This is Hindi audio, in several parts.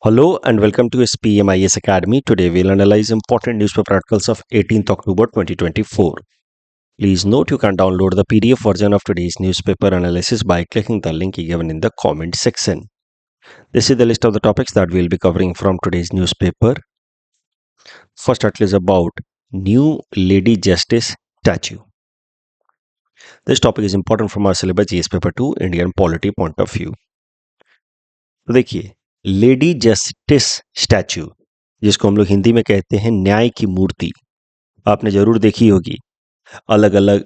Hello and welcome to SPMIS Academy. Today we'll analyze important newspaper articles of 18th October 2024. Please note you can download the PDF version of today's newspaper analysis by clicking the link given in the comment section. This is the list of the topics that we'll be covering from today's newspaper. First article is about New Lady Justice Statue. This topic is important from our syllabus GS paper 2 Indian polity point of view. तो देखिए लेडी जस्टिस स्टैचू जिसको हम लोग हिंदी में कहते हैं न्याय की मूर्ति आपने जरूर देखी होगी। अलग अलग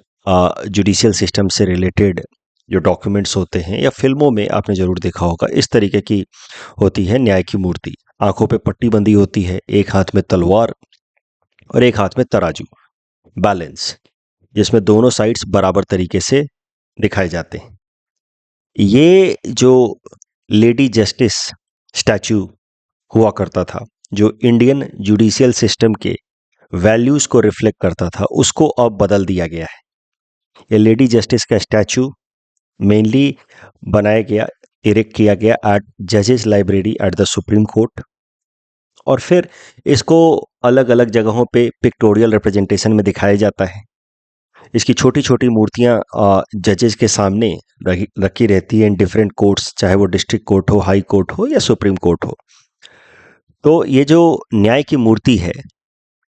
जुडिशियल सिस्टम से रिलेटेड जो डॉक्यूमेंट्स होते हैं या फिल्मों में आपने जरूर देखा होगा। इस तरीके की होती है न्याय की मूर्ति। आंखों पे पट्टी बंधी होती है, एक हाथ में तलवार और एक हाथ में तराजू, बैलेंस, जिसमें दोनों साइड्स बराबर तरीके से दिखाए जाते हैं। ये जो लेडी जस्टिस स्टैचू हुआ करता था, जो इंडियन जुडिशियल सिस्टम के वैल्यूज को रिफ्लेक्ट करता था, उसको अब बदल दिया गया है। ये लेडी जस्टिस का स्टैचू मेनली बनाया गया, इरेक्ट किया गया एट जजेस library at the supreme court, और फिर इसको अलग अलग जगहों पे पिक्टोरियल रिप्रेजेंटेशन में दिखाया जाता है। इसकी छोटी छोटी मूर्तियां जजेस के सामने रखी रहती है इन डिफरेंट कोर्ट्स, चाहे वो डिस्ट्रिक्ट कोर्ट हो, हाई कोर्ट हो या सुप्रीम कोर्ट हो। तो ये जो न्याय की मूर्ति है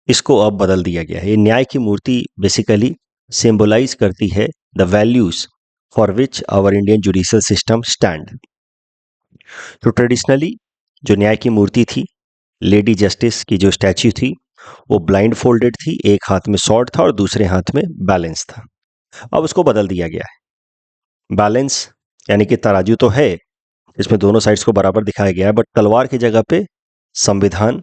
इसको अब बदल दिया गया है। ये न्याय की मूर्ति बेसिकली सिंबलाइज करती है the values for which our Indian judicial system stand. तो ट्रेडिशनली जो न्याय की मूर्ति थी, लेडी जस्टिस की जो स्टैच्यू थी, वो ब्लाइंड फोल्डेड थी, एक हाथ में स्वॉर्ड था और दूसरे हाथ में बैलेंस था। अब उसको बदल दिया गया है। बैलेंस यानी कि तराजू तो है, इसमें दोनों साइड्स को बराबर दिखाया गया है, बट तलवार की जगह पे संविधान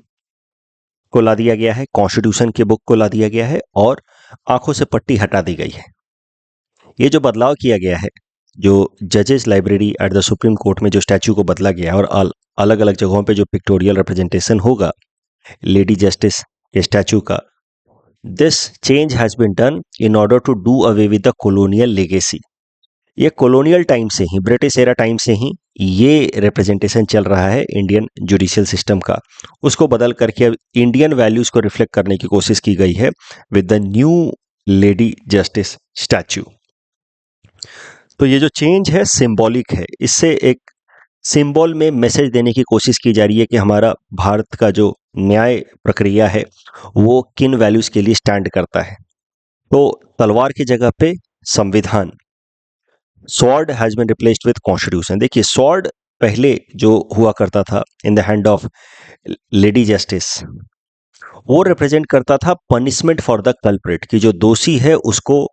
को ला दिया गया है, कॉन्स्टिट्यूशन की बुक को ला दिया गया है और आंखों से पट्टी हटा दी गई है। ये जो बदलाव किया गया है, जो जजेस library at the supreme court में जो स्टैचू को बदला गया है और अलग अलग जगहों पे जो पिक्टोरियल रिप्रेजेंटेशन होगा लेडी जस्टिस के स्टैचू का, this change has been done in order to do away with the colonial legacy. ये कॉलोनियल टाइम से ही, ब्रिटिश एरा टाइम से ही ये रिप्रेजेंटेशन चल रहा है इंडियन जुडिशियल सिस्टम का। उसको बदल करके अब इंडियन वैल्यूज को रिफ्लेक्ट करने की कोशिश की गई है with the new lady justice statue. तो ये जो चेंज है सिंबॉलिक है, इससे एक सिंबल में मैसेज देने की कोशिश की जा रही है कि हमारा भारत का जो न्याय प्रक्रिया है वो किन वैल्यूज के लिए स्टैंड करता है। तो तलवार की जगह पे संविधान, sword has been replaced with constitution. देखिए स्वॉर्ड पहले जो हुआ करता था in the hand of lady justice, वो रिप्रेजेंट करता था पनिशमेंट फॉर द कल्प्रिट, कि जो दोषी है उसको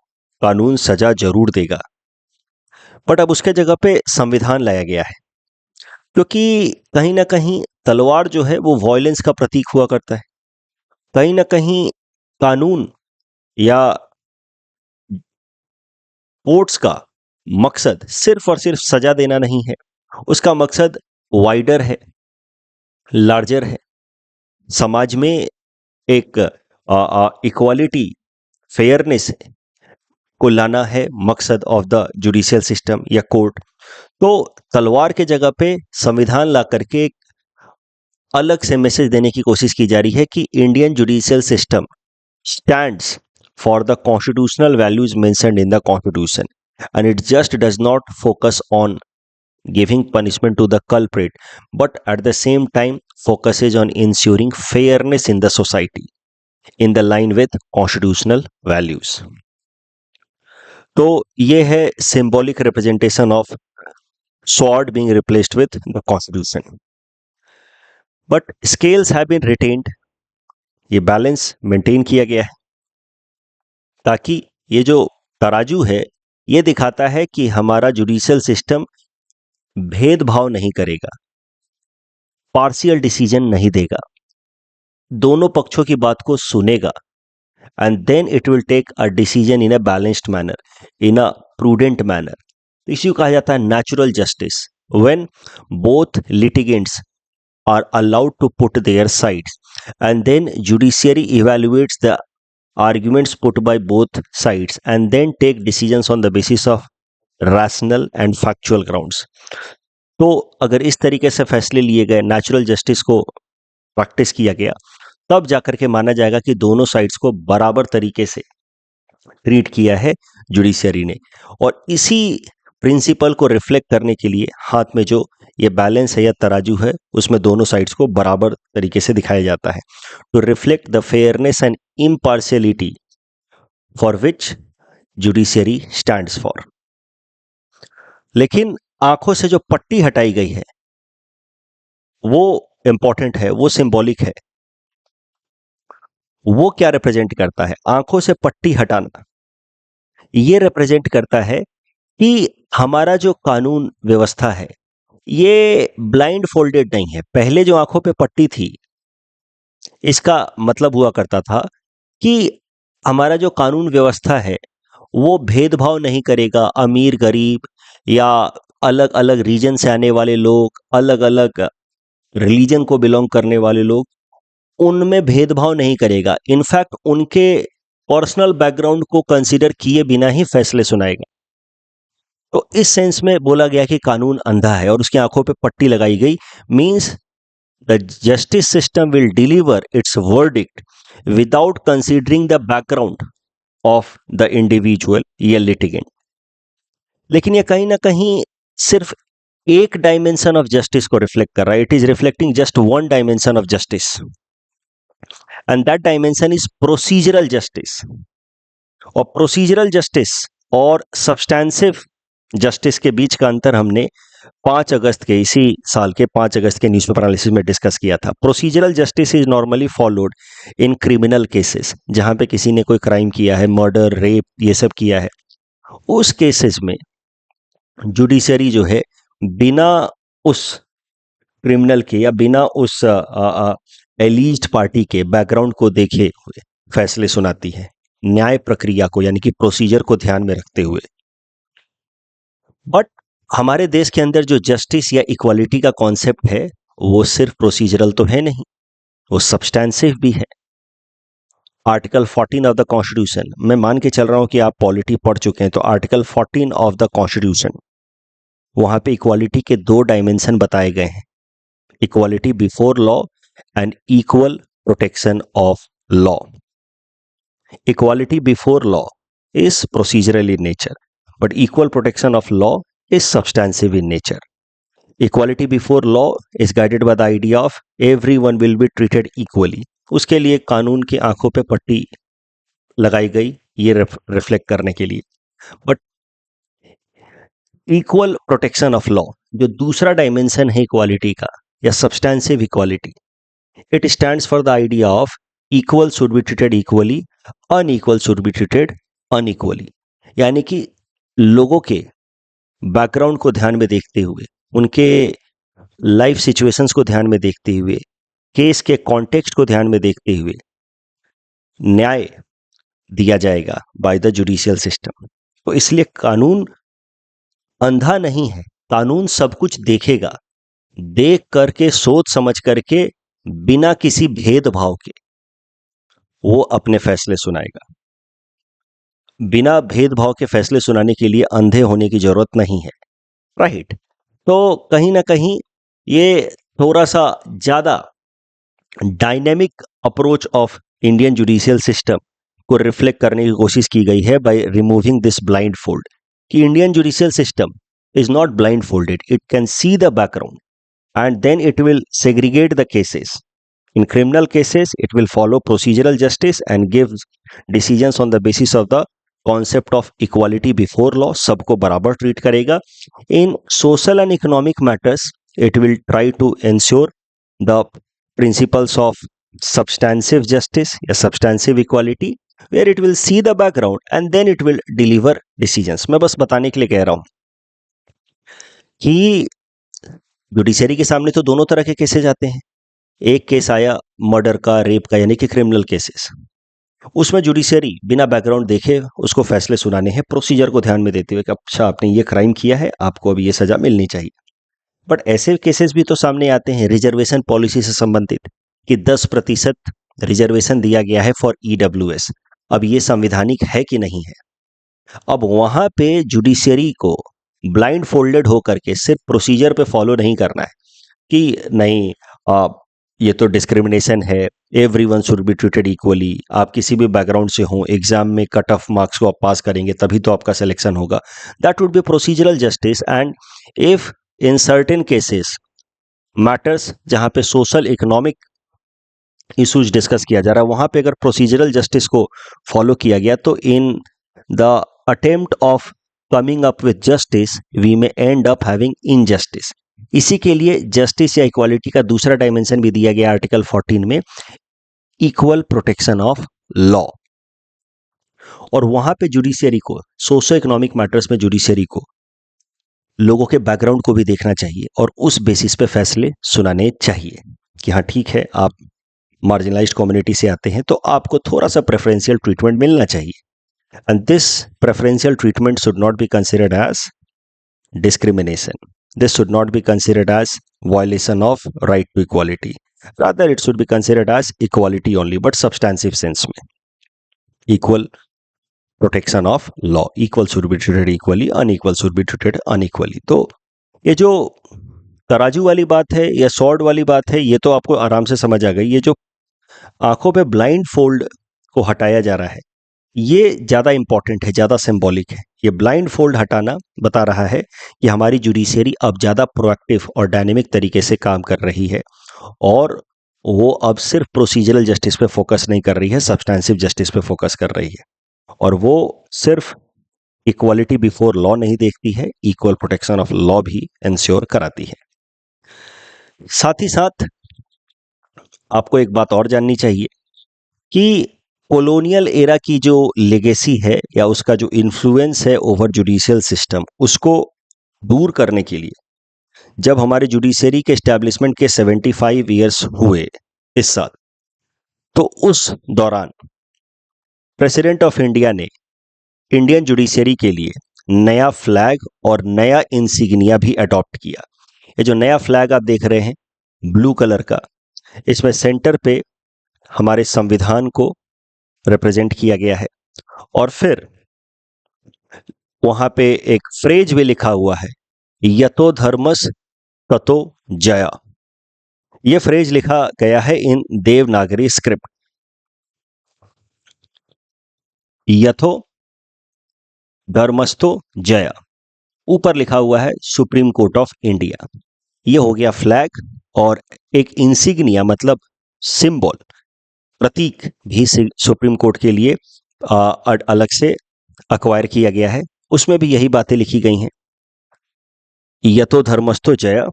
कानून सजा जरूर देगा। बट अब उसके जगह पे संविधान लाया गया है, क्योंकि कहीं ना कहीं तलवार जो है वो वॉयलेंस का प्रतीक हुआ करता है। कहीं ना कहीं कानून या कोर्ट्स का मकसद सिर्फ और सिर्फ सजा देना नहीं है, उसका मकसद वाइडर है, लार्जर है। समाज में एक इक्वालिटी, फेयरनेस को लाना है मकसद ऑफ द जुडिशियल सिस्टम या कोर्ट। तो तलवार के जगह पे संविधान ला करके एक अलग से मैसेज देने की कोशिश की जा रही है कि Indian judicial system stands for the constitutional values mentioned in the constitution and it just does not focus on giving punishment to the culprit, but at the same time focuses on ensuring fairness in the society in the line with constitutional values. तो ये है symbolic representation of sword being replaced with the constitution, but scales have been retained. ये बैलेंस मेंटेन किया गया है ताकि ये जो तराजू है ये दिखाता है कि हमारा जुडिशियल सिस्टम भेदभाव नहीं करेगा, पार्शियल डिसीजन नहीं देगा, दोनों पक्षों की बात को सुनेगा, and then it will take a decision in a balanced manner, in a prudent manner. इसी को कहा जाता है natural justice, when both litigants are allowed to put their sides and then judiciary evaluates the arguments put by both sides and then take decisions on the basis of rational and factual grounds. तो अगर इस तरीके से फैसले लिए गए, नेचुरल जस्टिस को प्रैक्टिस किया गया, तब जाकर के माना जाएगा कि दोनों साइड्स को बराबर तरीके से ट्रीट किया है जुडिशियरी ने। और इसी प्रिंसिपल को रिफ्लेक्ट करने के लिए हाथ में जो ये बैलेंस है या तराजू है, उसमें दोनों साइड्स को बराबर तरीके से दिखाया जाता है, to reflect the fairness and impartiality for which judiciary stands for. लेकिन आंखों से जो पट्टी हटाई गई है वो इंपॉर्टेंट है, वो सिंबॉलिक है। वो क्या रिप्रेजेंट करता है? आंखों से पट्टी हटाना ये रिप्रेजेंट करता है कि हमारा जो कानून व्यवस्था है ये ब्लाइंड फोल्डेड नहीं है। पहले जो आंखों पे पट्टी थी, इसका मतलब हुआ करता था कि हमारा जो कानून व्यवस्था है वो भेदभाव नहीं करेगा, अमीर गरीब या अलग अलग रीजन से आने वाले लोग, अलग अलग रिलीजन को बिलोंग करने वाले लोग, उनमें भेदभाव नहीं करेगा। इनफैक्ट उनके पर्सनल बैकग्राउंड को कंसीडर किए बिना ही फैसले सुनाएगा। तो इस सेंस में बोला गया कि कानून अंधा है और उसकी आंखों पे पट्टी लगाई गई, means the justice system will deliver it's verdict without considering the background of the individual या लिटिगेंट। लेकिन ये कहीं ना कहीं सिर्फ एक डायमेंशन ऑफ जस्टिस को रिफ्लेक्ट कर रहा है। It is reflecting just one dimension of justice, and that dimension is procedural justice. और प्रोसीजरल जस्टिस और सब्सटैंसिव जस्टिस के बीच का अंतर हमने 5 अगस्त के, इसी साल के 5 अगस्त के न्यूज़पेपर एनालिसिस में डिस्कस किया था। Procedural justice is normally followed in criminal cases, जहां पे किसी ने कोई क्राइम किया है, मर्डर, रेप, ये सब किया है। उस केसेस में जुडिशरी जो है बिना उस क्रिमिनल के या बिना उस एलीज्ड पार्टी के बैकग्राउंड को देखे हुए फैसले सुनाती है, न्याय प्रक्रिया को यानी कि प्रोसीजर को ध्यान में रखते हुए। बट हमारे देश के अंदर जो जस्टिस या इक्वालिटी का कॉन्सेप्ट है वो सिर्फ प्रोसीजरल तो है नहीं, वो सब्सटैंसिव भी है। आर्टिकल 14 ऑफ द कॉन्स्टिट्यूशन, मैं मान के चल रहा हूं कि आप पॉलिटी पढ़ चुके हैं, तो आर्टिकल 14 ऑफ द कॉन्स्टिट्यूशन, वहां पे इक्वालिटी के 2 डायमेंशन बताए गए हैं, equality before law and equal protection of law. Equality before law is procedural in nature, but equal protection of law is substantive in nature. Equality before law is guided by the idea of everyone will be treated equally. उसके लिए कानून की आंखों पे पट्टी लगाई गई, ये रिफ्लेक्ट करने के लिए। But equal protection of law, जो दूसरा डायमेंशन है इक्वालिटी का या substantive equality, it stands for the idea of equal should be treated equally, unequal should be treated unequally. यानी कि लोगों के बैकग्राउंड को ध्यान में देखते हुए, उनके लाइफ सिचुएशंस को ध्यान में देखते हुए, केस के कॉन्टेक्स्ट को ध्यान में देखते हुए न्याय दिया जाएगा बाय द जुडिशियल सिस्टम। तो इसलिए कानून अंधा नहीं है, कानून सब कुछ देखेगा, देख करके सोच समझ करके बिना किसी भेदभाव के वो अपने फैसले सुनाएगा। बिना भेदभाव के फैसले सुनाने के लिए अंधे होने की जरूरत नहीं है, राइट? तो कहीं ना कहीं ये थोड़ा सा ज्यादा dynamic approach of Indian judicial system को रिफ्लेक्ट करने की कोशिश की गई है by removing this blindfold, कि Indian judicial system is not blindfolded, it can see the background and then it will segregate the cases. In criminal cases, it will follow procedural justice and gives decisions on the basis of the concept of equality before law. सबको बराबर ट्रीट करेगा. In social and economic matters, it will try to ensure the principles of substantive justice या substantive equality, where it will see the background and then it will deliver decisions. मैं बस बताने के लिए कह रहा हूं कि जुडिशरी के सामने तो दोनों तरह के केसेस आते हैं। एक केस आया मर्डर का, रेप का, यानी कि क्रिमिनल केसेस, उसमें जुडिशरी बिना बैकग्राउंड देखे उसको फैसले सुनाने हैं, प्रोसीजर को ध्यान में देते हुए कि अच्छा आपने ये क्राइम किया है, आपको अभी ये सजा मिलनी चाहिए। बट ऐसे केसेस भी तो सामने आते हैं रिजर्वेशन पॉलिसी से संबंधित, कि 10% रिजर्वेशन दिया गया है फॉर EWS, अब ये संविधानिक है कि नहीं है। अब वहां पे जुडिशरी को ब्लाइंड फोल्डेड हो करके सिर्फ प्रोसीजर पे फॉलो नहीं करना है कि नहीं ये तो डिस्क्रिमिनेशन है, everyone should be treated equally, आप किसी भी बैकग्राउंड से हो, एग्जाम में कट ऑफ मार्क्स को आप पास करेंगे तभी तो आपका सिलेक्शन होगा, that would be procedural justice. And if in certain cases matters जहां पे सोशल इकोनॉमिक इश्यूज डिस्कस किया जा रहा है, वहां पे अगर प्रोसीजरल जस्टिस को फॉलो किया गया तो in the attempt of coming up with justice we may end up having injustice. इसी के लिए जस्टिस या इक्वालिटी का दूसरा डायमेंशन भी दिया गया आर्टिकल 14 में, इक्वल प्रोटेक्शन ऑफ लॉ। और वहां पे जुडिशियरी को, सोशो इकोनॉमिक मैटर्स में जुडिशियरी को लोगों के बैकग्राउंड को भी देखना चाहिए और उस बेसिस पे फैसले सुनाने चाहिए कि हाँ ठीक है, आप मार्जिनलाइज्ड कम्युनिटी से आते हैं तो आपको थोड़ा सा प्रेफरेंशियल ट्रीटमेंट मिलना चाहिए। And this preferential treatment should not be considered as discrimination. This should not be considered as violation of right to equality. Rather, it should be considered as equality only, but substantive sense में. Equal protection of law. Equal should be treated equally, unequal should be treated unequally. तो ये जो तराजू वाली बात है या सॉर्ड वाली बात है, ये तो आपको आराम से समझ आ गई। ये जो आंखों पे ब्लाइंड फोल्ड को हटाया जा रहा है, ये ज़्यादा इंपॉर्टेंट है, ज़्यादा सिंबॉलिक है। ये ब्लाइंड फोल्ड हटाना बता रहा है कि हमारी जुडिशियरी अब ज़्यादा प्रोएक्टिव और डायनेमिक तरीके से काम कर रही है और वो अब सिर्फ प्रोसीजरल जस्टिस पे फोकस नहीं कर रही है, सब्सटेंसिव जस्टिस पे फोकस कर रही है। और वो सिर्फ इक्वालिटी बिफोर लॉ नहीं देखती है, इक्वल प्रोटेक्शन ऑफ लॉ भी इंश्योर कराती है। साथ ही साथ आपको एक बात और जाननी चाहिए कि कॉलोनियल एरा की जो लेगेसी है या उसका जो इन्फ्लुएंस है ओवर जुडिशियल सिस्टम, उसको दूर करने के लिए जब हमारे जुडिशरी के एस्टैब्लिशमेंट के 75 ईयर्स हुए इस साल, तो उस दौरान प्रेसिडेंट ऑफ इंडिया ने इंडियन जुडिशरी के लिए नया फ्लैग और नया इंसिग्निया भी अडॉप्ट किया। ये जो नया फ्लैग आप देख रहे हैं ब्लू कलर का, इसमें सेंटर पे हमारे संविधान को रिप्रेजेंट किया गया है और फिर वहां पे एक फ्रेज भी लिखा हुआ है, यतो धर्मस ततो जया। यह फ्रेज लिखा गया है इन देवनागरी स्क्रिप्ट। यथो धर्मस्तो जया, ऊपर लिखा हुआ है सुप्रीम कोर्ट ऑफ इंडिया। यह हो गया फ्लैग। और एक इंसिग्निया मतलब सिंबल, प्रतीक भी सुप्रीम कोर्ट के लिए अलग से अक्वायर किया गया है, उसमें भी यही बातें लिखी गई हैं। यतो धर्मस्थो जय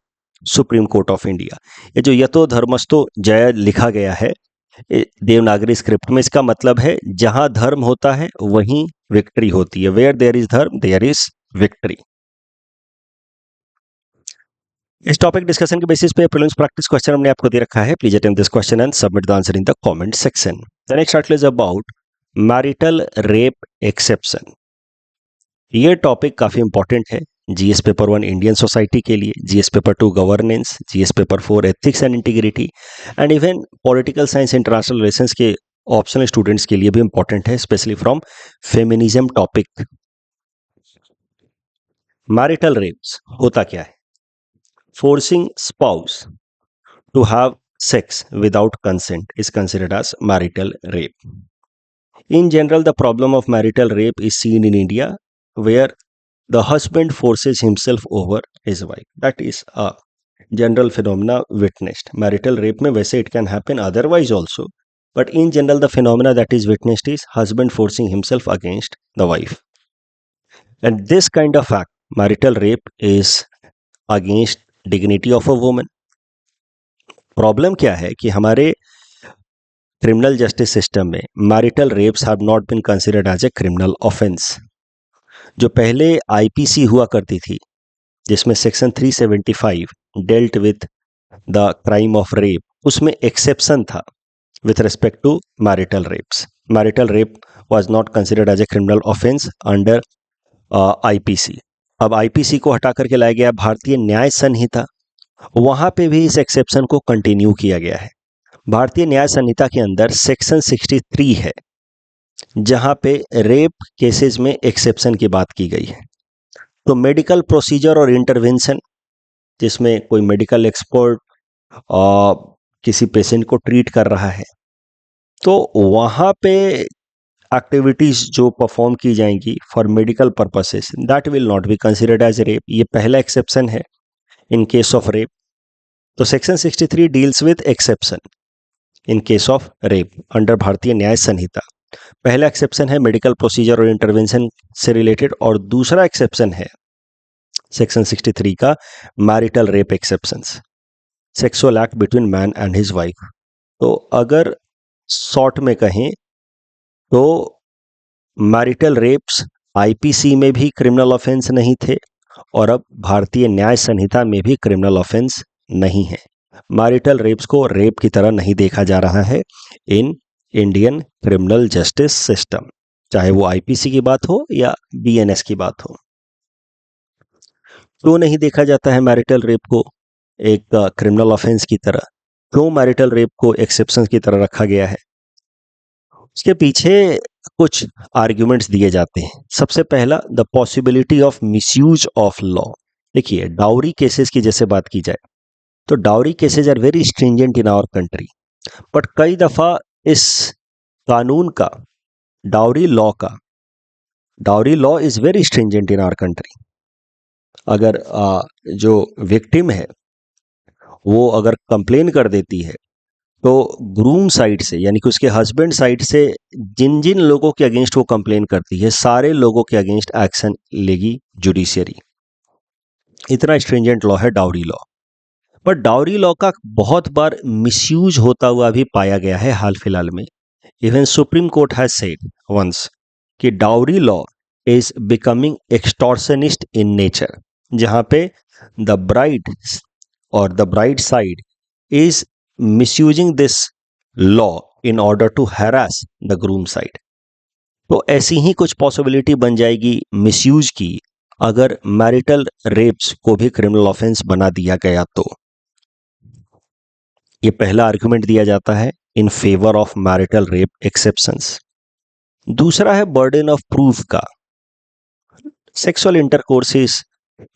सुप्रीम कोर्ट ऑफ इंडिया। ये जो यतो धर्मस्थो जय लिखा गया है देवनागरी स्क्रिप्ट में, इसका मतलब है जहां धर्म होता है वहीं विक्ट्री होती है। वेयर देयर इज धर्म देयर इज विक्ट्री। इस टॉपिक डिस्कशन के बेसिस पे प्रीलिम्स प्रैक्टिस क्वेश्चन हमने आपको दे रखा है। Please attempt this question and submit the answer in the comment section. The next article is about marital rape exception. ये टॉपिक काफी इंपॉर्टेंट है जीएस पेपर 1 इंडियन सोसाइटी के लिए, GS paper 2 governance, GS paper 4 ethics and integrity and even political science international relations के ऑप्शनल स्टूडेंट्स के लिए भी इंपॉर्टेंट है, specially from feminism topic. Marital rapes होता क्या है? Forcing spouse to have sex without consent is considered as marital rape. In general, the problem of marital rape is seen in India, where the husband forces himself over his wife. That is a general phenomena witnessed. Marital rape में वैसे it can happen otherwise also, but in general the phenomena that is witnessed is husband forcing himself against the wife. And this kind of act, marital rape, is against dignity of a woman. Problem क्या है कि हमारे क्रिमिनल जस्टिस सिस्टम में marital rapes have not been considered as a criminal offence. जो पहले आईपीसी हुआ करती थी, जिसमें section 375 dealt with the crime of rape, उसमें एक्सेप्शन था with respect to marital rapes. Marital rape was not considered as a criminal offence under IPC. अब आईपीसी को हटा करके लाया गया भारतीय न्याय संहिता, वहां पे भी इस एक्सेप्शन को कंटिन्यू किया गया है। भारतीय न्याय संहिता के अंदर सेक्शन 63 है, जहां पे रेप केसेस में एक्सेप्शन की बात की गई है। तो मेडिकल प्रोसीजर और इंटरवेंशन, जिसमें कोई मेडिकल एक्सपर्ट किसी पेशेंट को ट्रीट कर रहा है, तो वहाँ पे एक्टिविटीज जो परफॉर्म की जाएंगी for medical purposes, that will not be considered as rape. ये पहला एक्सेप्शन है इन केस ऑफ रेप। तो section 63 deals with exception in case of rape under Bharatiya Nyaya Sanhita. पहला एक्सेप्शन है मेडिकल प्रोसीजर और इंटरवेंशन से रिलेटेड, और दूसरा एक्सेप्शन है सेक्शन 63 का marital rape exceptions, sexual act between man and his wife. तो अगर शॉर्ट में कहें तो मैरिटल रेप्स आईपीसी में भी क्रिमिनल ऑफेंस नहीं थे और अब भारतीय न्याय संहिता में भी क्रिमिनल ऑफेंस नहीं है। मैरिटल रेप्स को रेप की तरह नहीं देखा जा रहा है in Indian criminal justice system, चाहे वो आईपीसी की बात हो या बीएनएस की बात हो। क्यों नहीं देखा जाता है मैरिटल रेप को एक क्रिमिनल ऑफेंस की तरह? क्यों मैरिटल रेप को एक्सेप्शन की तरह रखा गया है? उसके पीछे कुछ आर्ग्यूमेंट्स दिए जाते हैं। सबसे पहला, the possibility of misuse of law. देखिए, डाउरी केसेस की जैसे बात की जाए तो dowry cases are very stringent in our country, but कई दफा इस कानून का, dowry law is very stringent in our country. अगर जो विक्टिम है वो अगर कंप्लेन कर देती है तो ग्रूम साइड से, यानी कि उसके हस्बैंड साइड से जिन जिन लोगों के अगेंस्ट वो कंप्लेन करती है, सारे लोगों के अगेंस्ट एक्शन लेगी जुडिशियरी। इतना स्ट्रिंजेंट लॉ है डाउरी लॉ। पर डाउरी लॉ का बहुत बार मिसयूज होता हुआ भी पाया गया है हाल फिलहाल में। Even supreme court has said once कि dowry law is becoming extortionist in nature, जहां पे द ब्राइड और the bride side is misusing this law in order to harass the groom side. तो ऐसी ही कुछ पॉसिबिलिटी बन जाएगी मिसयूज की अगर मैरिटल रेप्स को भी क्रिमिनल ऑफेंस बना दिया गया तो। ये पहला आर्गुमेंट दिया जाता है in favour of marital rape exceptions. दूसरा है बर्डन ऑफ प्रूफ का। Sexual intercourse is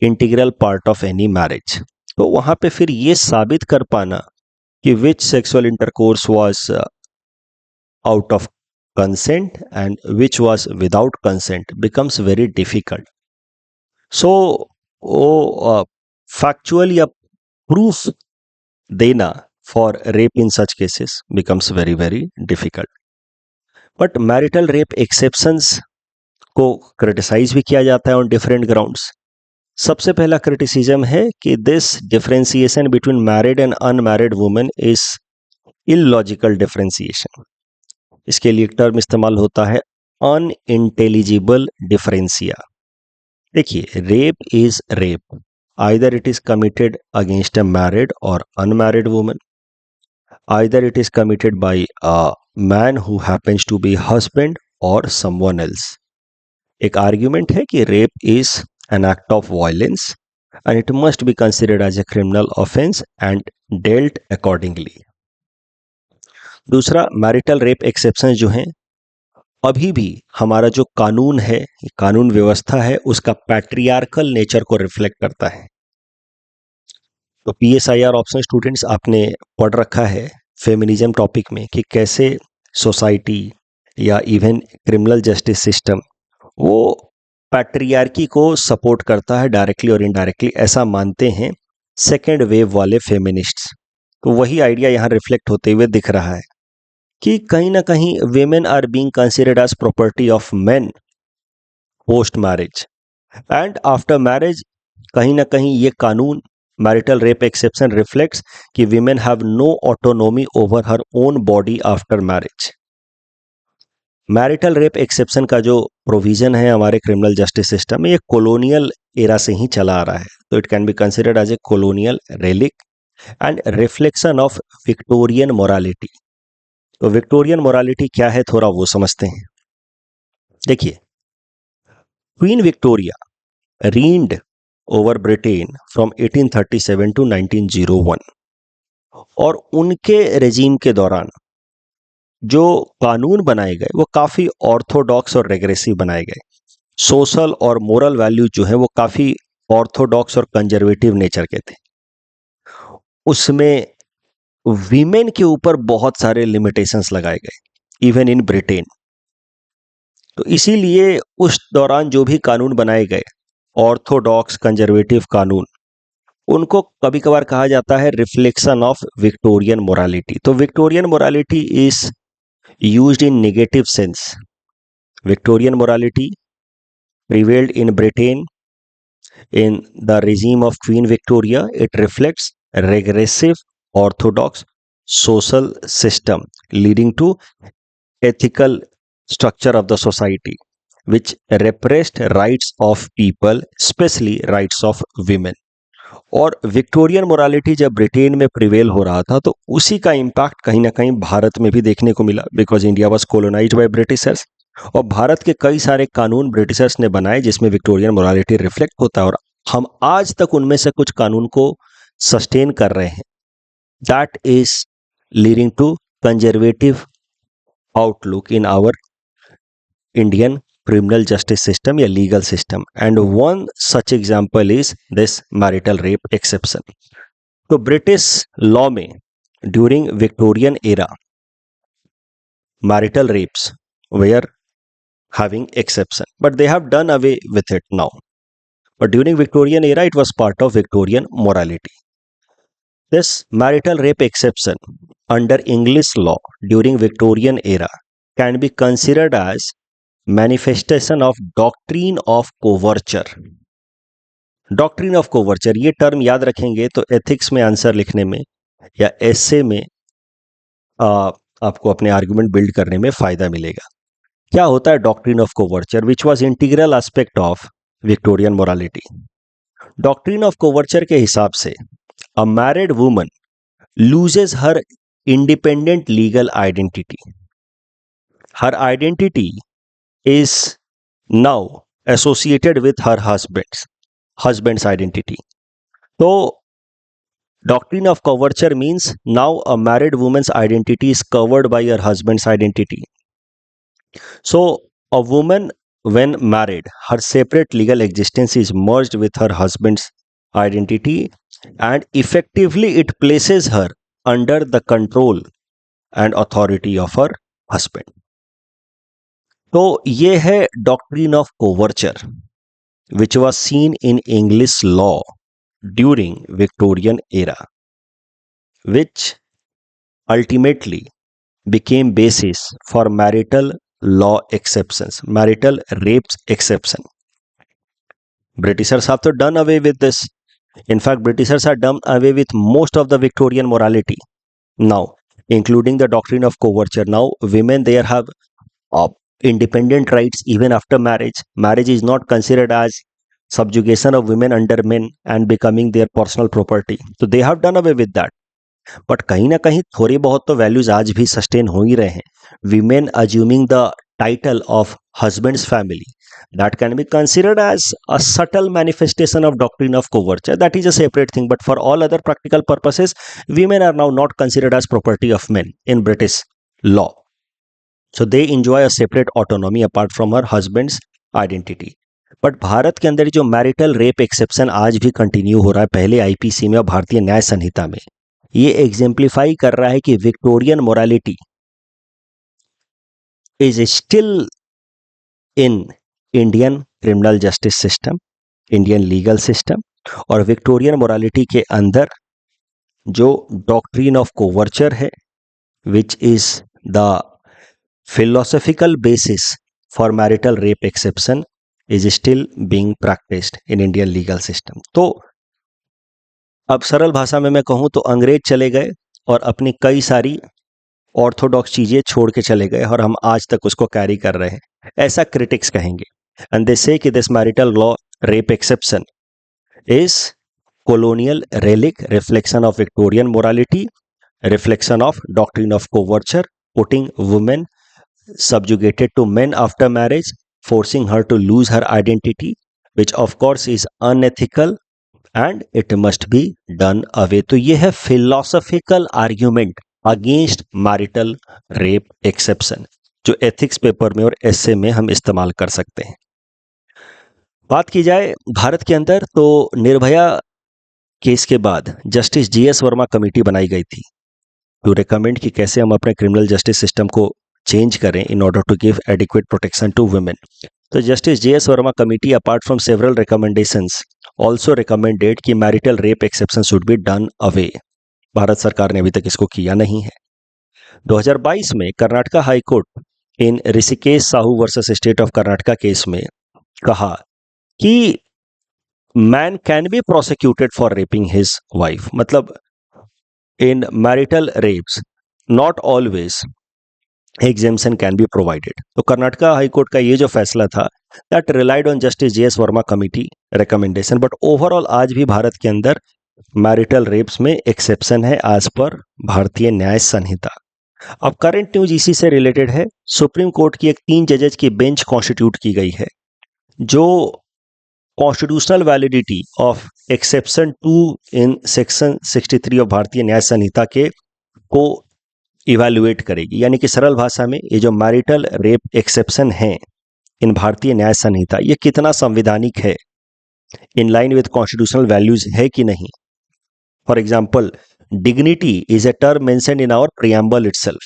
integral part of any marriage, तो वहां पे फिर ये साबित कर पाना कि which sexual intercourse was out of consent and which was without consent becomes very difficult. So वो फैक्चुअल या प्रूफ देना for rape in such cases becomes very very difficult. But marital rape exceptions को क्रिटिसाइज भी किया जाता है ऑन डिफरेंट ग्राउंड्स। सबसे पहला क्रिटिसिज्म है कि this differentiation between married and unmarried women is illogical differentiation. इसके लिए एक टर्म इस्तेमाल होता है अनइंटेलिजिबल डिफरेंशिया। देखिए, rape is rape, either it is committed against a married और unmarried women, either it is committed by a man who happens to be husband और समवन एल्स। एक आर्ग्यूमेंट है कि rape is an act of violence and it must be considered as a criminal offence and dealt accordingly. दूसरा, मैरिटल रेप एक्सेप्शन जो हैं, अभी भी हमारा जो कानून है, कानून व्यवस्था है, उसका पैट्रियार्कल नेचर को रिफ्लेक्ट करता है। तो पीएसआईआर ऑप्शन स्टूडेंट्स, आपने पढ़ रखा है फेमिनिज्म टॉपिक में कि कैसे सोसाइटी या इवन क्रिमिनल जस्टिस सिस्टम वो पैट्रियार्की को सपोर्ट करता है डायरेक्टली और इनडायरेक्टली, ऐसा मानते हैं सेकेंड वेव वाले फेमिनिस्ट्स। तो वही आइडिया यहाँ रिफ्लेक्ट होते हुए दिख रहा है कि कहीं ना कहीं women are being considered as property of men post marriage and after marriage. कहीं ना कहीं ये कानून मैरिटल रेप एक्सेप्शन रिफ्लेक्ट्स कि women have no autonomy over her own body after marriage. Marital rape exception का जो प्रोविजन है हमारे क्रिमिनल जस्टिस सिस्टम में, ये कॉलोनियल एरा से ही चला आ रहा है। तो it can be considered as a colonial relic and reflection of Victorian morality. तो विक्टोरियन मोरालिटी क्या है, थोड़ा वो समझते हैं। देखिए, queen Victoria reigned over Britain from 1837 to 1901, और उनके रेजीम के दौरान जो कानून बनाए गए वो काफी ऑर्थोडॉक्स और रेग्रेसिव बनाए गए। सोशल और मोरल वैल्यूज जो है वो काफी ऑर्थोडॉक्स और कंजर्वेटिव नेचर के थे। उसमें वीमेन के ऊपर बहुत सारे लिमिटेशंस लगाए गए, इवन इन ब्रिटेन। तो इसीलिए उस दौरान जो भी कानून बनाए गए, ऑर्थोडॉक्स कंजर्वेटिव कानून, उनको कभी कभार कहा जाता है रिफ्लेक्शन ऑफ विक्टोरियन मोरालिटी। तो Victorian morality is used in negative sense. Victorian morality prevailed in Britain in the regime of Queen Victoria. It reflects regressive orthodox social system leading to ethical structure of the society which repressed rights of people, especially rights of women. और विक्टोरियन मोरालिटी जब ब्रिटेन में प्रिवेल हो रहा था तो उसी का इम्पैक्ट कहीं ना कहीं भारत में भी देखने को मिला, because India was colonised by Britishers. और भारत के कई सारे कानून ब्रिटिशर्स ने बनाए जिसमें विक्टोरियन मोरालिटी रिफ्लेक्ट होता है, और हम आज तक उनमें से कुछ कानून को सस्टेन कर रहे हैं। That is leading to conservative outlook in our Indian criminal justice system या legal system, and one such example is this marital rape exception. तो ब्रिटिश लॉ में during Victorian era marital rapes were having exception, but they have done away with it now. But during Victorian era, it was part of Victorian morality. This marital rape exception under English law during Victorian era can be considered as manifestation of doctrine of coverture. Doctrine of coverture ये टर्म याद रखेंगे तो एथिक्स में आंसर लिखने में या एसे में आपको अपने आर्गुमेंट बिल्ड करने में फायदा मिलेगा। क्या होता है doctrine of coverture, which was integral aspect of Victorian morality. Doctrine of coverture के हिसाब से a married woman loses her independent legal identity. Her identity is now associated with her husband's identity. So doctrine of coverture means now a married woman's identity is covered by her husband's identity. So a woman when married, her separate legal existence is merged with her husband's identity, and effectively it places her under the control and authority of her husband. तो ये है doctrine of coverture which was seen in English law during Victorian era, which ultimately became basis for marital law exceptions, marital rapes exception. Britishers have to done away with this. In fact, Britishers have done away with most of the Victorian morality now, including the doctrine of coverture. Now, women there have independent rights even after marriage. Marriage is not considered as subjugation of women under men and becoming their personal property. So they have done away with that. But कहीं ना कहीं थोड़ी बहुत तो वैल्यूज आज भी सस्टेन हो ही रहे हैं. Women assuming the title of husband's family, that can be considered as a subtle manifestation of doctrine of coverture. That is a separate thing, but for all other practical purposes, women are now not considered as property of men in British law. So they enjoy a separate autonomy apart from her husband's identity. But Bharat के अंदर जो मैरिटल रेप एक्सेप्शन आज भी कंटिन्यू हो रहा है, पहले आईपीसी में और भारतीय न्याय संहिता में, ये एग्जेम्प्लीफाई कर रहा है कि Victorian morality is still in Indian criminal justice system, Indian legal system. और विक्टोरियन मोरालिटी के अंदर जो डॉक्ट्रीन ऑफ कोवर्चर है, which is the philosophical basis for marital rape exception, is still being practised in Indian legal system. तो अब सरल भाषा में मैं कहूं तो अंग्रेज चले गए और अपनी कई सारी ऑर्थोडॉक्स चीजें छोड़ के चले गए और हम आज तक उसको कैरी कर रहे हैं, ऐसा क्रिटिक्स कहेंगे. एंड दे से कि this marital law rape exception is colonial relic, reflection of Victorian morality, reflection of doctrine of coverture, putting women subjugated to men after marriage, forcing her to lose her identity, which of course is unethical and it must be done away. तो ये है philosophical argument against marital rape exception, जो ethics पेपर में और essay में हम इस्तेमाल कर सकते हैं. बात की जाए भारत के अंदर तो निर्भया केस के बाद जस्टिस जीएस वर्मा कमेटी बनाई गई थी टू रिकमेंड कि कैसे हम अपने क्रिमिनल जस्टिस सिस्टम को चेंज करें in order to give adequate protection to women. तो justice GS Verma committee apart from several recommendations also recommended कि marital rape exception should be done away. Bharat सरकार ने अभी तक इसको किया नहीं है। 2022 में Karnataka high court in Rishikesh Sahu versus state of Karnataka case में कहा कि man can be prosecuted for raping his wife, मतलब in marital rapes not always exemption can be provided. तो कर्नाटका हाई कोर्ट का ये जो फैसला था that relied on justice GS Verma committee recommendation, but overall आज भी भारत के अंदर मैरिटल रेप्स में एक्सेप्शन है एज पर भारतीय न्याय संहिता। अब करंट न्यूज इसी से रिलेटेड है। सुप्रीम कोर्ट की एक 3 जजेज की बेंच कॉन्स्टिट्यूट की गई है जो constitutional validity of exception 2 in section 63 of भारतीय न्याय संहिता के को इवैल्यूएट करेगी। यानी कि सरल भाषा में ये जो मैरिटल रेप एक्सेप्शन है इन भारतीय न्याय संहिता ये कितना संवैधानिक है, in line with constitutional values है कि नहीं। For example, dignity is a term mentioned in our preamble itself,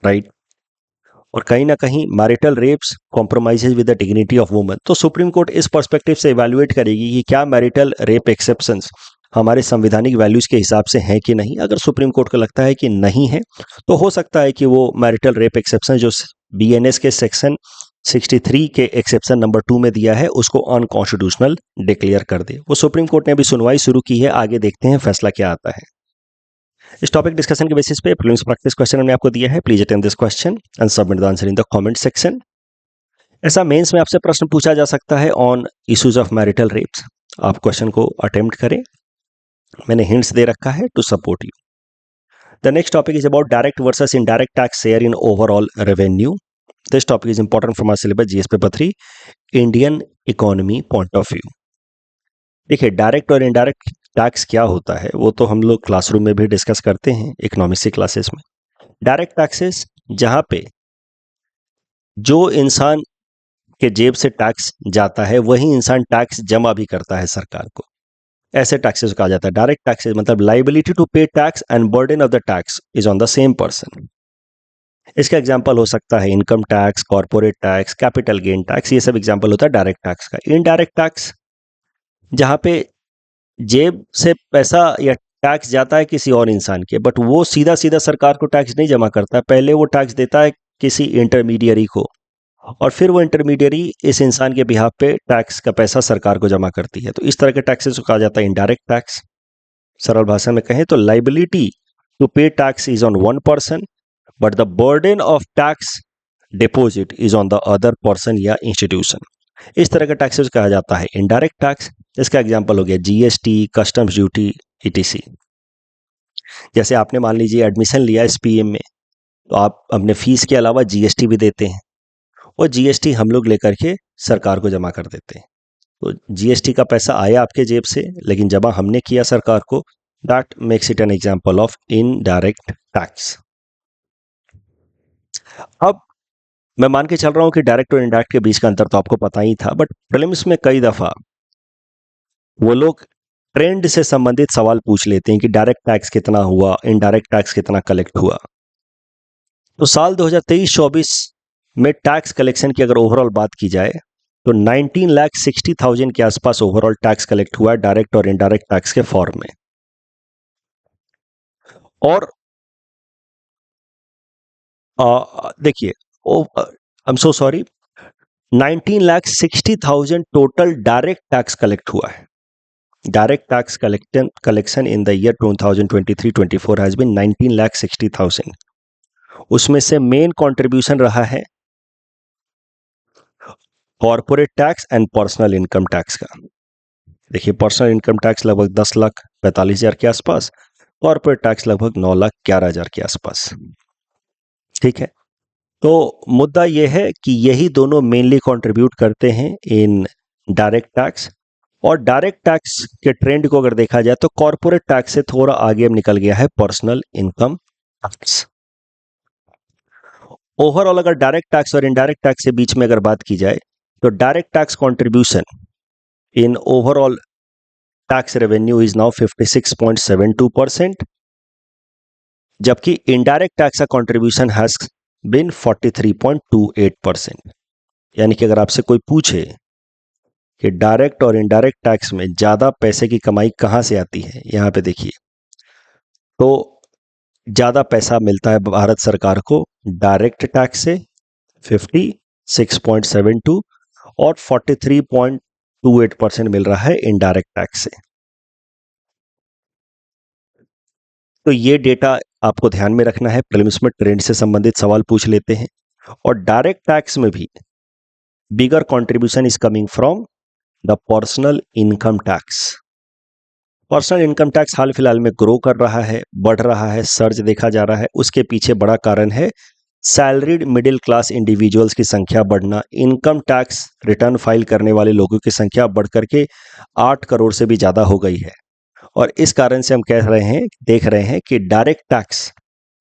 right. और कहीं ना कहीं marital rapes compromises with the dignity of woman. तो सुप्रीम कोर्ट इस पर्सपेक्टिव से इवैल्यूएट करेगी कि क्या मैरिटल रेप एक्सेप्शंस हमारे संवैधानिक वैल्यूज के हिसाब से हैं कि नहीं। अगर सुप्रीम कोर्ट को लगता है कि नहीं है तो हो सकता है कि वो मैरिटल रेप एक्सेप्शन जो बीएनएस के सेक्शन 63 के एक्सेप्शन नंबर 2 में दिया है उसको अनकॉन्स्टिट्यूशनल डिक्लेयर कर दे। वो सुप्रीम कोर्ट ने अभी सुनवाई शुरू की है, आगे देखते हैं फैसला क्या आता है। इस टॉपिक डिस्कशन के बेसिस पे प्रीलिम्स प्रैक्टिस क्वेश्चन हमने आपको दिया है। Please attempt this question and submit the answer in the comment section. ऐसा मेंस में आपसे प्रश्न पूछा जा सकता है on issues of marital rapes. आप क्वेश्चन को अटेम्प्ट करें, मैंने हिंट्स दे रखा है to support you. The next topic is about direct versus indirect tax share in overall revenue. This topic is important from our syllabus GS paper 3 Indian economy point of view. देखिए, डायरेक्ट और इनडायरेक्ट टैक्स क्या होता है वो तो हम लोग क्लासरूम में भी डिस्कस करते हैं इकोनॉमिक्स की क्लासेस में। डायरेक्ट टैक्सेस जहां पे जो इंसान के जेब से टैक्स जाता है वही इंसान टैक्स जमा भी करता है सरकार को, ऐसे टैक्सेस कहा जाता है डायरेक्ट टैक्सेस। मतलब लाइबिलिटी टू पे tax and burden of the tax is on the same person. इसका एग्जांपल हो सकता है income tax, corporate tax, capital gain tax, ये सब एग्जांपल होता है डायरेक्ट टैक्स का। इनडायरेक्ट टैक्स जहां पे जेब से पैसा या टैक्स जाता है किसी और इंसान के, बट वो सीधा सीधा सरकार को टैक्स नहीं जमा करता, पहले वो टैक्स देता है किसी इंटरमीडियरी को और फिर वो इंटरमीडियरी इस इंसान के बिहाफ पे टैक्स का पैसा सरकार को जमा करती है। तो इस तरह के टैक्सेस को कहा जाता है इनडायरेक्ट टैक्स। सरल भाषा में कहें तो लाइबिलिटी टू पे tax is on one person but the burden of tax deposit is on the other person या इंस्टीट्यूशन। इस तरह का टैक्सेस कहा जाता है इनडायरेक्ट टैक्स। इसका एग्जांपल हो गया जीएसटी, कस्टम्स ड्यूटी, ईटीसी। जैसे आपने मान लीजिए एडमिशन लिया एसपीएम में तो आप अपने फीस के अलावा जीएसटी भी देते हैं और जीएसटी हम लोग लेकर के सरकार को जमा कर देते हैं। तो जीएसटी का पैसा आया आपके जेब से लेकिन जमा हमने किया सरकार को, that makes it an example of indirect tax. अब मैं मान के चल रहा हूं कि डायरेक्ट और इनडायरेक्ट के बीच का अंतर तो आपको पता ही था, बट प्रीलिम्स में कई दफा वो लोग ट्रेंड से संबंधित सवाल पूछ लेते हैं कि डायरेक्ट टैक्स कितना हुआ, इनडायरेक्ट टैक्स कितना कलेक्ट हुआ। तो साल 2023-24 में टैक्स कलेक्शन की अगर ओवरऑल बात की जाए तो 19,60,000 के आसपास ओवरऑल टैक्स कलेक्ट हुआ है डायरेक्ट और इनडायरेक्ट टैक्स के फॉर्म में। और देखिए, I am so sorry, 19,60,000 total direct tax collect हुआ है। Direct tax collection in the year 2023-24 has been 19,60,000। उसमें से मेन कंट्रीब्यूशन रहा है corporate tax and personal income tax का। देखिए, पर्सनल इनकम टैक्स लगभग 10,45,000 के आसपास, कॉर्पोरेट टैक्स लगभग 9,11,000 के आसपास। ठीक है, तो मुद्दा यह है कि यही दोनों मेनली कंट्रीब्यूट करते हैं इन डायरेक्ट टैक्स। और डायरेक्ट टैक्स के ट्रेंड को अगर देखा जाए तो कॉर्पोरेट टैक्स से थोड़ा आगे अब निकल गया है पर्सनल इनकम टैक्स। ओवरऑल अगर डायरेक्ट टैक्स और इनडायरेक्ट टैक्स के बीच में अगर बात की जाए तो direct tax contribution in overall tax revenue is now 56.72%, जबकि indirect tax का contribution has been 43.28%। यानी कि अगर आपसे कोई पूछे कि डायरेक्ट और इनडायरेक्ट टैक्स में ज्यादा पैसे की कमाई कहां से आती है, यहां पे देखिए, तो ज्यादा पैसा मिलता है भारत सरकार को डायरेक्ट टैक्स से 56.72 और 43.28% मिल रहा है इनडायरेक्ट टैक्स से। तो ये डेटा आपको ध्यान में रखना है, प्रीलिम्स में ट्रेंड से संबंधित सवाल पूछ लेते हैं। और डायरेक्ट टैक्स में भी bigger contribution is coming from the personal income tax. Personal income tax हाल फिलहाल में ग्रो कर रहा है, बढ़ रहा है, सर्ज देखा जा रहा है। उसके पीछे बड़ा कारण है सैलरीड मिडिल क्लास इंडिविजुअल्स की संख्या बढ़ना। इनकम टैक्स रिटर्न फाइल करने वाले लोगों की संख्या बढ़ करके 8 करोड़ से भी ज्यादा हो गई है। और इस कारण से हम देख रहे हैं कि डायरेक्ट टैक्स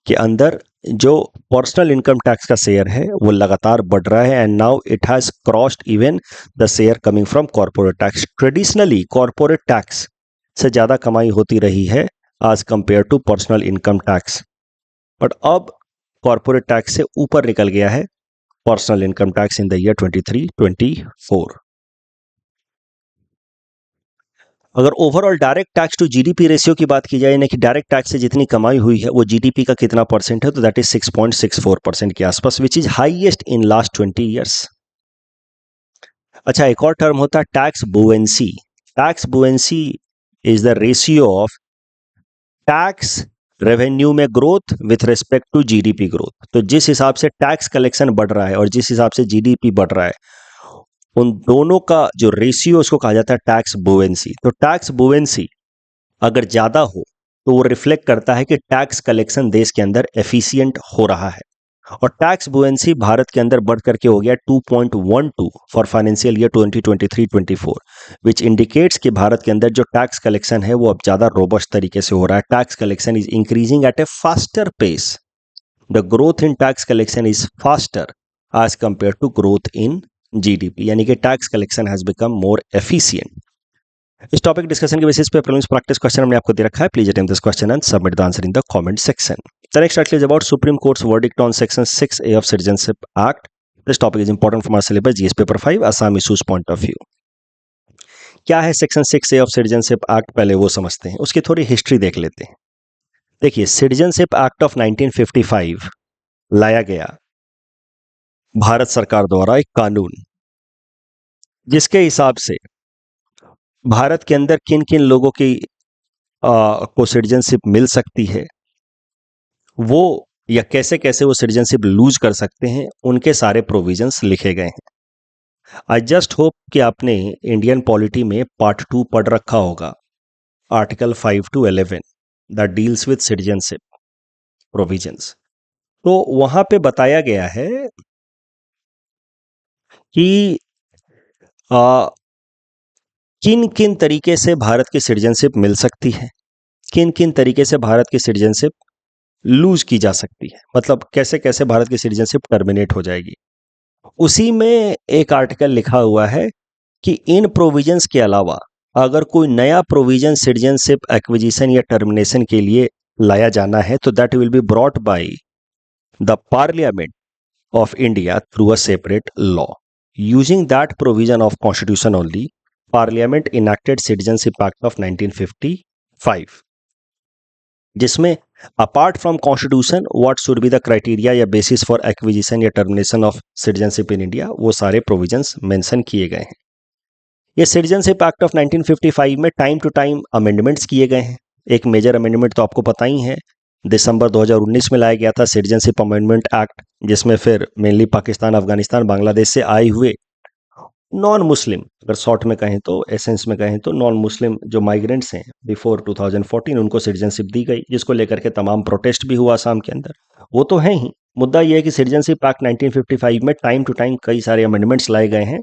के अंदर जो पर्सनल इनकम टैक्स का शेयर है वो लगातार बढ़ रहा है, and now it has crossed even the share coming from corporate tax. Traditionally corporate tax से ज्यादा कमाई होती रही है आज compare to personal income tax, but अब कॉर्पोरेट टैक्स से ऊपर निकल गया है personal income tax in the year 23-24। अगर overall direct tax to GDP ratio की बात की जाए, यानी कि डायरेक्ट टैक्स से जितनी कमाई हुई है वो जीडीपी का कितना परसेंट है, तो दैट इज 6.64% के आसपास, which is highest in last 20 years. अच्छा, एक और टर्म होता है tax buoyancy. Tax buoyancy is the ratio of tax revenue में growth with respect to GDP growth. तो जिस हिसाब से टैक्स कलेक्शन बढ़ रहा है और जिस हिसाब से जीडीपी बढ़ रहा है, उन दोनों का जो रेशियो उसको कहा जाता है टैक्स बुएंसी। तो टैक्स बुएंसी अगर ज्यादा हो तो वो रिफ्लेक्ट करता है कि टैक्स कलेक्शन देश के अंदर एफिशिएंट हो रहा है। और टैक्स बुएंसी भारत के अंदर बढ़ करके हो गया 2.12 for financial year 2023-24, which indicates कि भारत के अंदर जो टैक्स कलेक्शन है वो अब ज्यादा रोबस्ट तरीके से हो रहा है। Tax collection is increasing at a faster pace. The growth in tax collection is faster as compare to growth in GDP, यानी कि tax collection has become more efficient. इस टॉपिक डिस्कशन के बेसिस पे प्रीलिम्स प्रैक्टिस क्वेश्चन हमने आपको दे रखा है। Please attempt this question and submit the answer in the comment section. The next article is about Supreme Court's verdict on Section 6A of Citizenship Act. This topic is important from our syllabus GS Paper 5 Assam issues point of view. क्या है section 6A of citizenship act, पहले वो समझते हैं, उसकी थोड़ी हिस्ट्री देख लेते हैं। देखिए, सिटीजनशिप एक्ट ऑफ 1955 लाया गया भारत सरकार द्वारा एक कानून, जिसके हिसाब से भारत के अंदर किन किन लोगों की को सिटीजनशिप मिल सकती है, वो या कैसे कैसे वो सिटीजनशिप लूज कर सकते हैं, उनके सारे प्रोविजंस लिखे गए हैं। आई जस्ट होप कि आपने इंडियन पॉलिटी में पार्ट 2 पढ़ रखा होगा, article 5 to 11 that deals with citizenship provisions. तो वहां पे बताया गया है कि किन किन तरीके से भारत की सिटीजनशिप मिल सकती है, किन किन तरीके से भारत की सिटीजनशिप लूज की जा सकती है, मतलब कैसे कैसे भारत की सिटीजनशिप टर्मिनेट हो जाएगी। उसी में एक आर्टिकल लिखा हुआ है कि इन प्रोविजंस के अलावा अगर कोई नया प्रोविजन सिटीजनशिप एक्विजिशन या टर्मिनेशन के लिए लाया जाना है, तो that will be brought by the parliament of India through a separate law. Using that provision of constitution only, parliament enacted citizenship act of 1955, जिसमें apart from constitution what should be the criteria या बेसिस फॉर एक्विजिशन या termination of citizenship in India, वो सारे प्रोविजंस मेंशन किए गए हैं। ये सिटीजनशिप एक्ट ऑफ 1955 में टाइम टू टाइम अमेंडमेंट्स किए गए हैं। एक मेजर अमेंडमेंट तो आपको पता ही है, दिसंबर 2019 में लाया गया था सिटीजनशिप अमेंडमेंट एक्ट, जिसमें फिर मेनली पाकिस्तान, अफगानिस्तान, बांग्लादेश से आए हुए नॉन मुस्लिम, अगर शॉर्ट में कहें तो, एसेंस में कहें तो, नॉन मुस्लिम जो माइग्रेंट्स हैं बिफोर 2014, उनको सिटीजनशिप दी गई, जिसको लेकर के तमाम प्रोटेस्ट भी हुआ असम के अंदर। वो तो है ही, मुद्दा यह है कि सिटीजनशिप एक्ट 1955 में टाइम टू टाइम कई सारे अमेंडमेंट्स लाए गए हैं।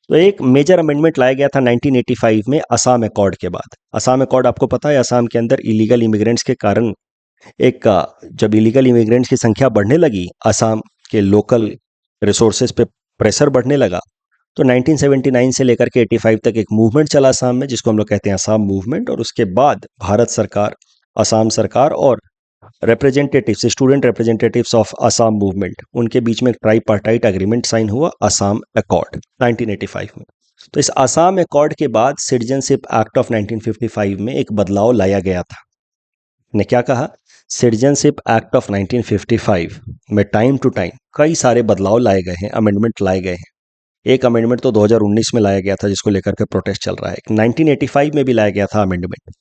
तो एक मेजर अमेंडमेंट लाया गया था 1985 में असम अकॉर्ड के बाद। असम अकॉर्ड आपको पता है, असम के अंदर इलीगल इमिग्रेंट्स के कारण जब इलीगल इमिग्रेंट्स की संख्या बढ़ने लगी, असम के लोकल रिसोर्सेज पे प्रेशर बढ़ने लगा, तो 1979 से लेकर के 85 तक एक मूवमेंट चला असम में, जिसको हम लोग कहते हैं असम मूवमेंट। और उसके बाद भारत सरकार, असम सरकार और representatives, student representatives of Assam movement, उनके बीच में एक ट्राईपार्टाइट एग्रीमेंट साइन हुआ, असम अकॉर्ड 1985 में। तो इस असम अकॉर्ड के बाद सिटीजनशिप एक्ट ऑफ 1955 में एक बदलाव लाया गया था। ने क्या कहा, सिटीजनशिप एक्ट ऑफ 1955 में टाइम टू टाइम कई सारे बदलाव लाए गए हैं, अमेंडमेंट लाए गए हैं। एक अमेंडमेंट तो 2019 में लाया गया था, जिसको लेकर के प्रोटेस्ट चल रहा है। 1985 में भी लाया गया था अमेंडमेंट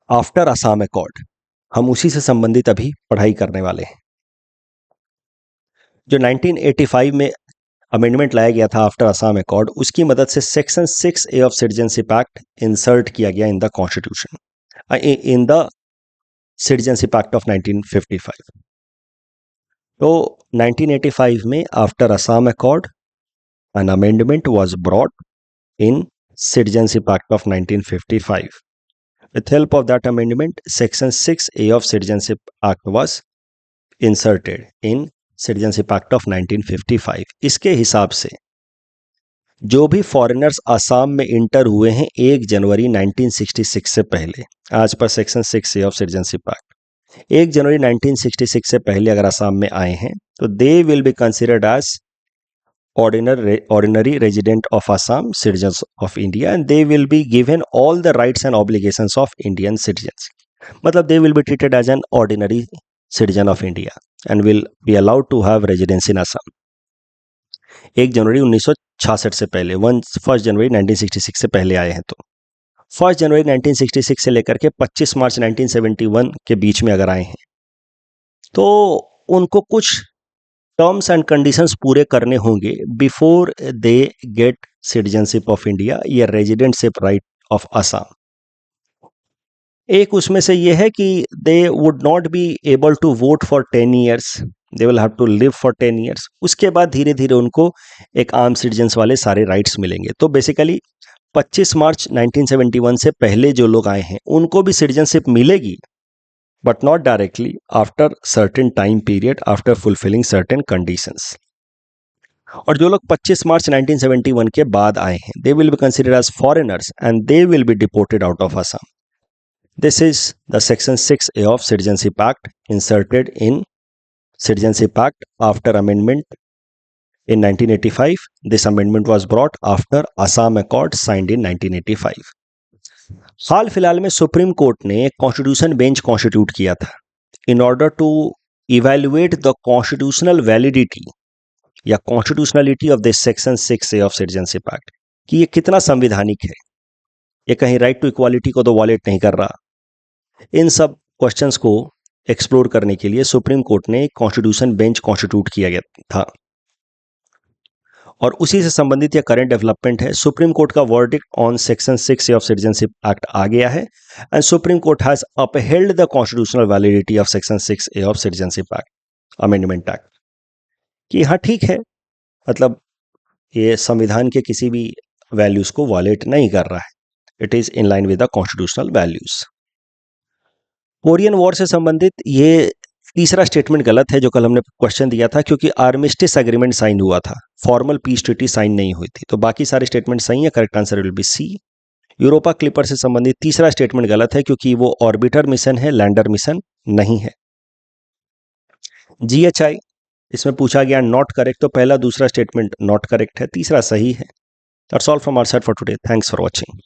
आफ्टर असम अकॉर्ड। हम उसी से संबंधित अभी पढ़ाई करने वाले हैं। जो 1985 में अमेंडमेंट लाया गया था आफ्टर असम अकॉर्ड, उसकी मदद से section 6A of citizenship act insert किया गया in the constitution, in the citizenship act of 1955। तो 1985 में after Assam accord an amendment was brought in Citizenship Act of 1955. With help of that amendment, Section 6A of Citizenship Act was inserted in Citizenship Act of 1955. इसके हिसाब से जो भी फॉरेनर्स असम में इंटर हुए हैं 1 जनवरी 1966 से पहले, आज पर section 6A of citizenship act, 1 जनवरी 1966 से पहले अगर असम में आए हैं तो they will be considered as ordinary resident of Assam, citizens of India, and they will be given all the rights and obligations of Indian citizens. मतलब they will be treated as an ordinary citizen of India and will be allowed to have residence in Assam. 1 जनवरी 1966 से पहले, 1 जनवरी 1966 से पहले आए हैं तो 1 जनवरी 1966 से लेकर के 25 मार्च 1971 के बीच में अगर आए हैं तो उनको कुछ टर्म्स एंड कंडीशंस पूरे करने होंगे before they get citizenship of India या रेजिडेंटशिप राइट ऑफ असम। एक उसमें से ये है कि they would not be able to vote for 10 years, they will have to live for 10 years. उसके बाद धीरे धीरे उनको एक आर्म सिटीजन्स वाले सारे राइट्स मिलेंगे। तो बेसिकली 25 मार्च 1971 से पहले जो लोग आए हैं उनको भी सिटीजनशिप मिलेगी, but not directly, after certain time period, after fulfilling certain conditions. और जो लोग 25 मार्च 1971 के बाद आए हैं, they will be considered as foreigners and they will be deported out of Assam. This is the section 6A of Citizenship Act inserted in Citizenship Act after amendment in 1985. This amendment was brought after Assam Accord signed in 1985. हाल फिलहाल में सुप्रीम कोर्ट ने कॉन्स्टिट्यूशन बेंच कॉन्स्टिट्यूट किया था in order to evaluate the constitutional validity या constitutionality of this section 6A of citizenship act, कि ये कितना संवैधानिक है, ये कहीं राइट टू इक्वालिटी को तो वॉलेट नहीं कर रहा। इन सब क्वेश्चंस को एक्सप्लोर करने के लिए सुप्रीम कोर्ट ने कॉन्स्टिट्यूशन बेंच कॉन्स्टिट्यूट किया गया था और उसी से संबंधित यह करंट डेवलपमेंट है। सुप्रीम कोर्ट का verdict on section 6A of citizenship act आ गया है and supreme court has upheld the constitutional validity of section 6A of citizenship act amendment act, कि हाँ ठीक है, मतलब ये संविधान के किसी भी वैल्यूज को वॉलेट नहीं कर रहा है, it is in line with the constitutional values. Korean war से संबंधित ये तीसरा स्टेटमेंट गलत है जो कल हमने क्वेश्चन दिया था, क्योंकि आर्मिस्टिस एग्रीमेंट साइन हुआ था, फॉर्मल पीस ट्रीटी साइन नहीं हुई थी। तो बाकी सारे स्टेटमेंट सही है, correct answer will be C. Europa Clipper से संबंधित तीसरा स्टेटमेंट गलत है क्योंकि वो ऑर्बिटर मिशन है, लैंडर मिशन नहीं है। GHI इसमें पूछा गया नॉट करेक्ट, तो पहला दूसरा स्टेटमेंट नॉट करेक्ट है, तीसरा सही है। That's all from our side for today, thanks for watching.